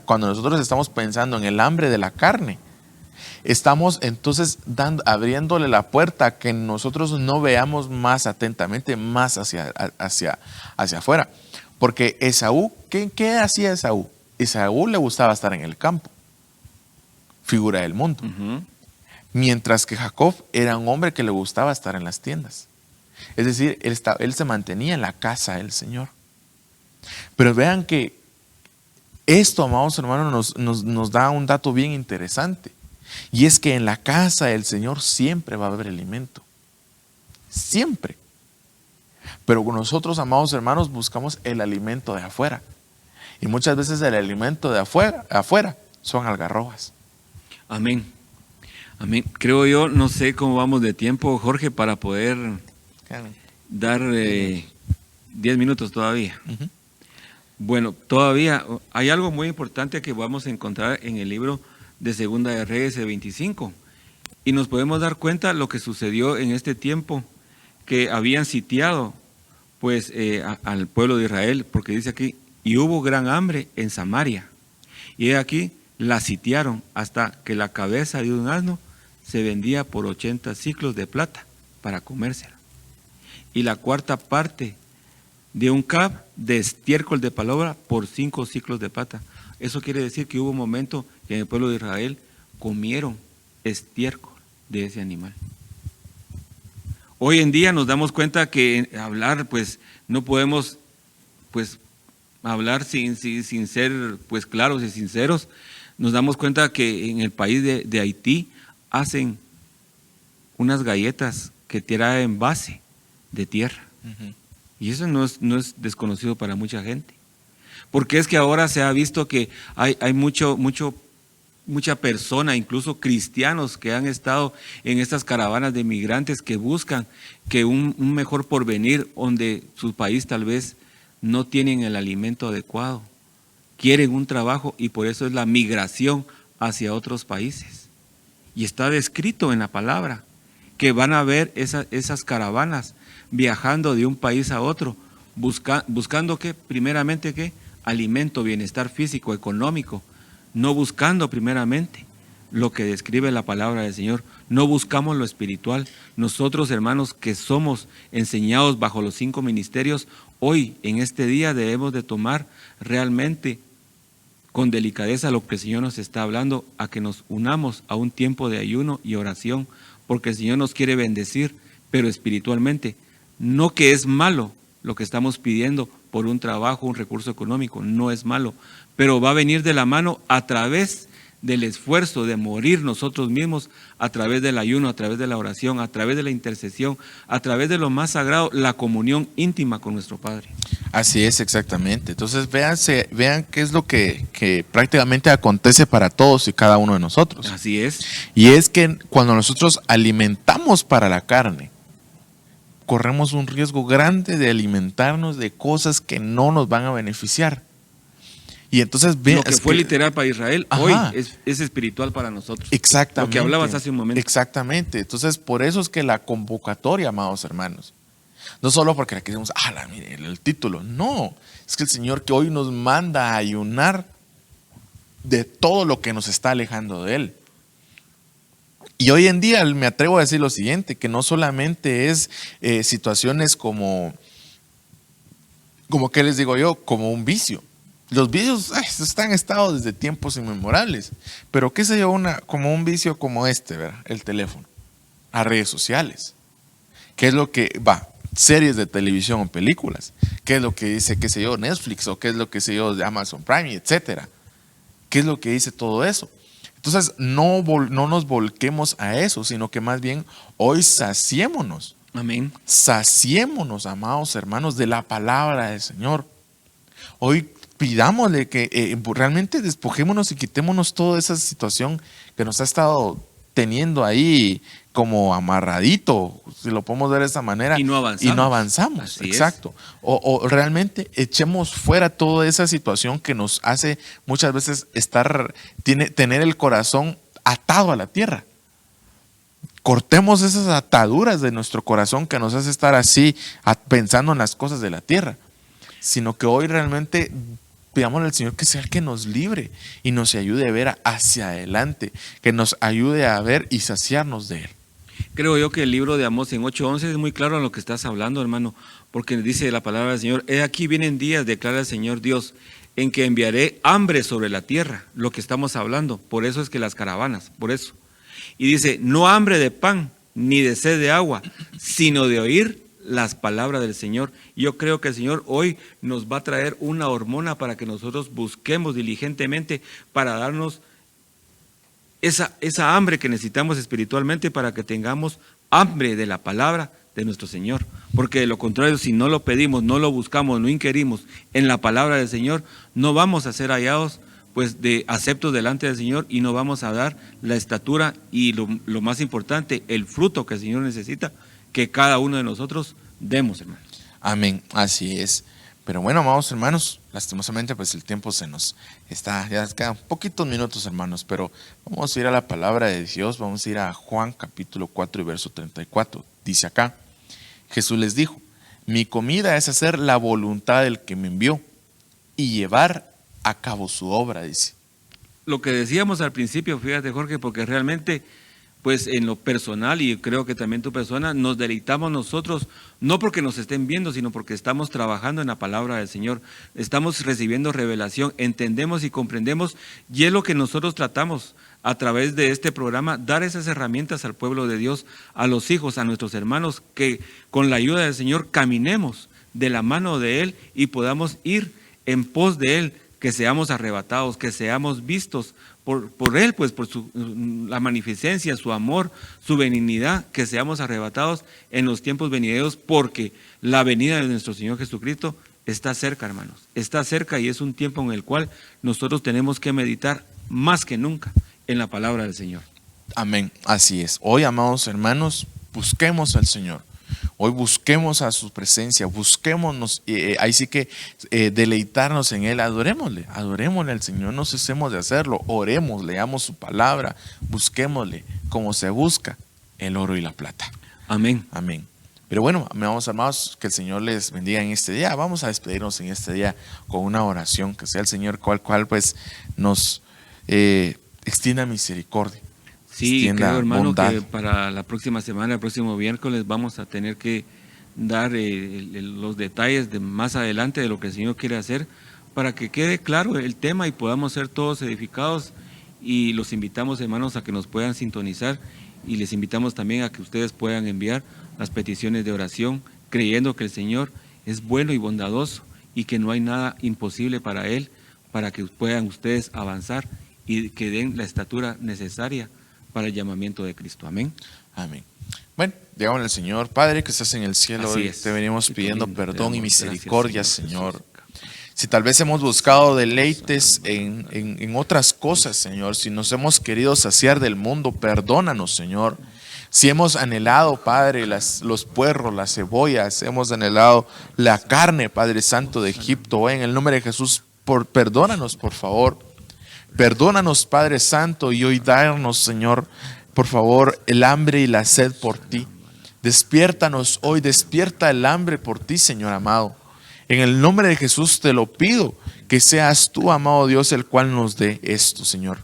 cuando nosotros estamos pensando en el hambre de la carne, estamos entonces abriéndole la puerta a que nosotros no veamos más atentamente, más hacia afuera. Porque Esaú, ¿qué hacía Esaú? Esaú le gustaba estar en el campo, figura del mundo. Mientras que Jacob era un hombre que le gustaba estar en las tiendas. Es decir, él se mantenía en la casa del Señor. Pero vean que esto, amados hermanos, nos da un dato bien interesante. Y es que en la casa del Señor siempre va a haber alimento. Siempre. Pero nosotros, amados hermanos, buscamos el alimento de afuera. Y muchas veces el alimento de afuera son algarrobas. Amén. Amén. Creo yo, no sé cómo vamos de tiempo, Jorge, para poder dar 10 minutos todavía. Bueno, todavía hay algo muy importante que vamos a encontrar en el libro de Segunda de Reyes 25. Y nos podemos dar cuenta lo que sucedió en este tiempo, que habían sitiado pues al pueblo de Israel, porque dice aquí, y hubo gran hambre en Samaria. Y aquí la sitiaron hasta que la cabeza de un asno se vendía por 80 siclos de plata para comérsela. Y la cuarta parte de un cab de estiércol de palabra por 5 siclos de plata. Eso quiere decir que hubo un momento que en el pueblo de Israel comieron estiércol de ese animal. Hoy en día nos damos cuenta que hablar, pues no podemos pues hablar sin ser pues claros y sinceros. Nos damos cuenta que en el país de Haití hacen unas galletas que traen base de tierra. Y eso no es desconocido para mucha gente. Porque es que ahora se ha visto que hay mucha persona, incluso cristianos, que han estado en estas caravanas de migrantes que buscan que un mejor porvenir donde su país tal vez no tienen el alimento adecuado. Quieren un trabajo y por eso es la migración hacia otros países. Y está descrito en la palabra que van a ver esas caravanas viajando de un país a otro, buscando ¿qué? Primeramente ¿qué? Alimento, bienestar físico, económico, no buscando primeramente lo que describe la palabra del Señor, no buscamos lo espiritual. Nosotros, hermanos, que somos enseñados bajo los 5 ministerios, hoy, en este día, debemos de tomar realmente con delicadeza lo que el Señor nos está hablando, a que nos unamos a un tiempo de ayuno y oración, porque el Señor nos quiere bendecir, pero espiritualmente. No que es malo lo que estamos pidiendo por un trabajo, un recurso económico, no es malo, pero va a venir de la mano a través del esfuerzo de morir nosotros mismos, a través del ayuno, a través de la oración, a través de la intercesión, a través de lo más sagrado, la comunión íntima con nuestro Padre. Así es, exactamente. Entonces vean qué es lo que prácticamente acontece para todos y cada uno de nosotros. Así es. Y es que cuando nosotros alimentamos para la carne, corremos un riesgo grande de alimentarnos de cosas que no nos van a beneficiar. Y entonces lo que fue literal para Israel, hoy es espiritual para nosotros. Exactamente. Lo que hablabas hace un momento. Exactamente. Entonces, por eso es que la convocatoria, amados hermanos, no solo porque la queremos, mire, el título, no, es que el Señor que hoy nos manda a ayunar de todo lo que nos está alejando de Él. Y hoy en día me atrevo a decir lo siguiente, que no solamente es situaciones como ¿qué les digo yo? Como un vicio. Los vicios están estados desde tiempos inmemorables, pero qué sé yo, como un vicio como ¿verdad? El teléfono, las redes sociales. ¿Qué es lo que va? Series de televisión o películas. ¿Qué es lo que dice, qué sé yo, Netflix o qué es lo que sé yo de Amazon Prime, etcétera? ¿Qué es lo que dice todo eso? Entonces, no nos volquemos a eso, sino que más bien hoy saciémonos. Amén. Saciémonos, amados hermanos, de la palabra del Señor. Hoy pidámosle que realmente despojémonos y quitémonos toda esa situación que nos ha estado teniendo ahí como amarradito, si lo podemos ver de esa manera. Y no avanzamos. Así exacto. O realmente echemos fuera toda esa situación que nos hace muchas veces tener el corazón atado a la tierra. Cortemos esas ataduras de nuestro corazón que nos hace estar así pensando en las cosas de la tierra, sino que hoy realmente pidámosle al Señor que sea el que nos libre y nos ayude a ver hacia adelante, que nos ayude a ver y saciarnos de Él. Creo yo que el libro de Amós en 8:11 es muy claro en lo que estás hablando, hermano, porque dice la palabra del Señor: he aquí vienen días, declara el Señor Dios, en que enviaré hambre sobre la tierra, lo que estamos hablando, por eso es que las caravanas, por eso. Y dice, no hambre de pan, ni de sed de agua, sino de oír las palabras del Señor. Yo creo que el Señor hoy nos va a traer una hormona para que nosotros busquemos diligentemente para darnos esa hambre que necesitamos espiritualmente, para que tengamos hambre de la palabra de nuestro Señor. Porque de lo contrario, si no lo pedimos, no lo buscamos, no inquirimos en la palabra del Señor, no vamos a ser hallados pues de aceptos delante del Señor, y no vamos a dar la estatura y lo más importante, el fruto que el Señor necesita que cada uno de nosotros demos, hermano. Amén, así es. Pero bueno, amados hermanos, lastimosamente pues el tiempo ya nos quedan poquitos minutos, hermanos, pero vamos a ir a la palabra de Dios, vamos a ir a Juan capítulo 4 y verso 34. Dice acá, Jesús les dijo, mi comida es hacer la voluntad del que me envió y llevar a cabo su obra, dice. Lo que decíamos al principio, fíjate, Jorge, porque realmente pues en lo personal, y creo que también tu persona, nos deleitamos nosotros, no porque nos estén viendo, sino porque estamos trabajando en la palabra del Señor, estamos recibiendo revelación, entendemos y comprendemos, y es lo que nosotros tratamos a través de este programa, dar esas herramientas al pueblo de Dios, a los hijos, a nuestros hermanos, que con la ayuda del Señor caminemos de la mano de Él y podamos ir en pos de Él, que seamos arrebatados, que seamos vistos por Él, pues por la magnificencia, su amor, su benignidad, que seamos arrebatados en los tiempos venideros, porque la venida de nuestro Señor Jesucristo está cerca, hermanos, está cerca, y es un tiempo en el cual nosotros tenemos que meditar más que nunca en la palabra del Señor. Amén, así es. Hoy, amados hermanos, busquemos al Señor. Hoy busquemos a su presencia, busquémonos, ahí sí que deleitarnos en Él, adorémosle al Señor, no cesemos de hacerlo, oremos, leamos su palabra, busquémosle como se busca el oro y la plata. Amén. Amén. Pero bueno, amados hermanos, que el Señor les bendiga en este día. Vamos a despedirnos en este día con una oración, que sea el Señor cual pues nos extienda misericordia. Sí, creo, hermano, bondad. Que para la próxima semana, el próximo miércoles, vamos a tener que dar los detalles de más adelante de lo que el Señor quiere hacer, para que quede claro el tema y podamos ser todos edificados. Y los invitamos, hermanos, a que nos puedan sintonizar, y les invitamos también a que ustedes puedan enviar las peticiones de oración, creyendo que el Señor es bueno y bondadoso y que no hay nada imposible para Él, para que puedan ustedes avanzar y que den la estatura necesaria para el llamamiento de Cristo. Amén. Amén. Bueno, digámosle al Señor, Padre que estás en el cielo, hoy te venimos pidiendo perdón y misericordia, Señor. Si tal vez hemos buscado deleites en otras cosas, Señor, si nos hemos querido saciar del mundo, perdónanos, Señor. Si hemos anhelado, Padre, los puerros, las cebollas, hemos anhelado la carne, Padre Santo de Egipto, en el nombre de Jesús, perdónanos, por favor. Perdónanos, Padre Santo, y hoy darnos, Señor, por favor, el hambre y la sed por ti. Despiértanos hoy, despierta el hambre por ti, Señor amado. En el nombre de Jesús te lo pido, que seas tú, amado Dios, el cual nos dé esto, Señor.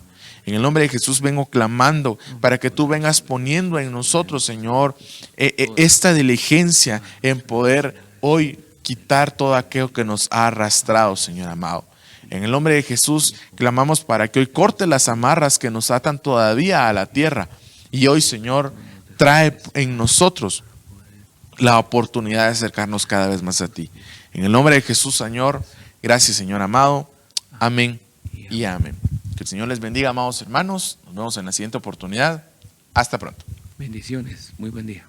En el nombre de Jesús vengo clamando para que tú vengas poniendo en nosotros, Señor, esta diligencia en poder hoy quitar todo aquello que nos ha arrastrado, Señor amado. En el nombre de Jesús clamamos para que hoy corte las amarras que nos atan todavía a la tierra. Y hoy, Señor, trae en nosotros la oportunidad de acercarnos cada vez más a ti. En el nombre de Jesús, Señor, gracias, Señor amado. Amén y amén. Que el Señor les bendiga, amados hermanos. Nos vemos en la siguiente oportunidad. Hasta pronto. Bendiciones. Muy buen día.